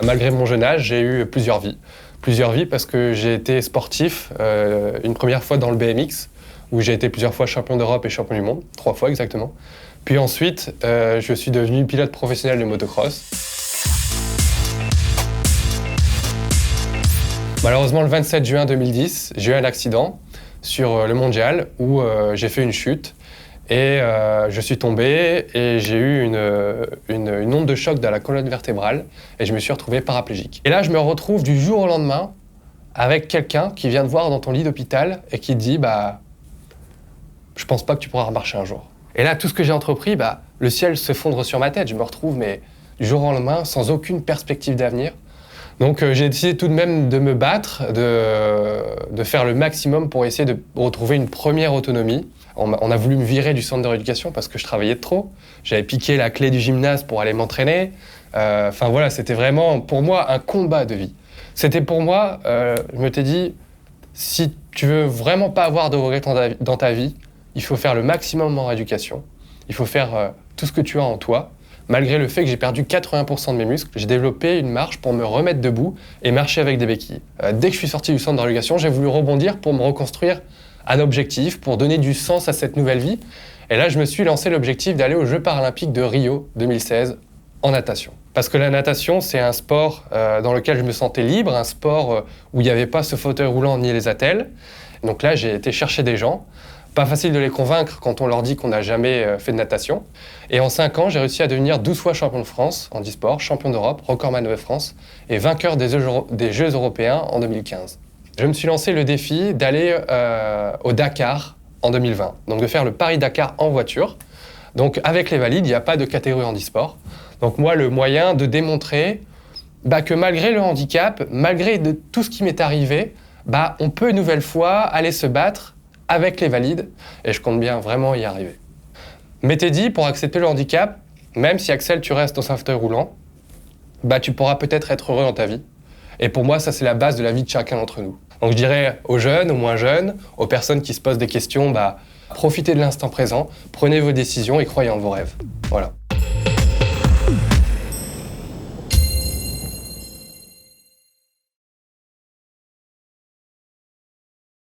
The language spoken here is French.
Malgré mon jeune âge, j'ai eu plusieurs vies. Plusieurs vies parce que j'ai été sportif une première fois dans le BMX, où j'ai été plusieurs fois champion d'Europe et champion du monde, 3 fois exactement. Puis ensuite, je suis devenu pilote professionnel de motocross. Malheureusement, le 27 juin 2010, j'ai eu un accident sur le mondial où j'ai fait une chute et je suis tombé et j'ai eu une onde de choc dans la colonne vertébrale et je me suis retrouvé paraplégique. Et là, je me retrouve du jour au lendemain avec quelqu'un qui vient te voir dans ton lit d'hôpital et qui te dit « je pense pas que tu pourras remarcher un jour ». Et là, tout ce que j'ai entrepris, le ciel s'effondre sur ma tête. Je me retrouve mais du jour au lendemain sans aucune perspective d'avenir. Donc j'ai décidé tout de même de me battre, de faire le maximum pour essayer de retrouver une première autonomie. On a voulu me virer du centre de rééducation parce que je travaillais trop. J'avais piqué la clé du gymnase pour aller m'entraîner. Enfin voilà, c'était vraiment pour moi un combat de vie. C'était pour moi, je me t'ai dit, si tu veux vraiment pas avoir de regrets dans ta vie, il faut faire le maximum en rééducation. Il faut faire tout ce que tu as en toi. Malgré le fait que j'ai perdu 80% de mes muscles, j'ai développé une marche pour me remettre debout et marcher avec des béquilles. Dès que je suis sorti du centre de rééducation, j'ai voulu rebondir pour me reconstruire un objectif, pour donner du sens à cette nouvelle vie. Et là, je me suis lancé l'objectif d'aller aux Jeux paralympiques de Rio 2016 en natation. Parce que la natation, c'est un sport dans lequel je me sentais libre, un sport où il n'y avait pas ce fauteuil roulant ni les attelles. Donc là, j'ai été chercher des gens. Pas facile de les convaincre quand on leur dit qu'on n'a jamais fait de natation. Et en 5 ans, j'ai réussi à devenir 12 fois champion de France en e-sport, champion d'Europe, recordman de France et vainqueur des Jeux européens en 2015. Je me suis lancé le défi d'aller au Dakar en 2020, donc de faire le Paris-Dakar en voiture. Donc avec les valides, il n'y a pas de catégorie handisport. Donc moi, le moyen de démontrer que malgré le handicap, malgré tout ce qui m'est arrivé, on peut une nouvelle fois aller se battre avec les valides, et je compte bien vraiment y arriver. M'étais dit, pour accepter le handicap, même si Axel, tu restes dans un fauteuil roulant, tu pourras peut-être être heureux dans ta vie. Et pour moi, ça, c'est la base de la vie de chacun d'entre nous. Donc je dirais aux jeunes, aux moins jeunes, aux personnes qui se posent des questions, profitez de l'instant présent, prenez vos décisions et croyez en vos rêves. Voilà.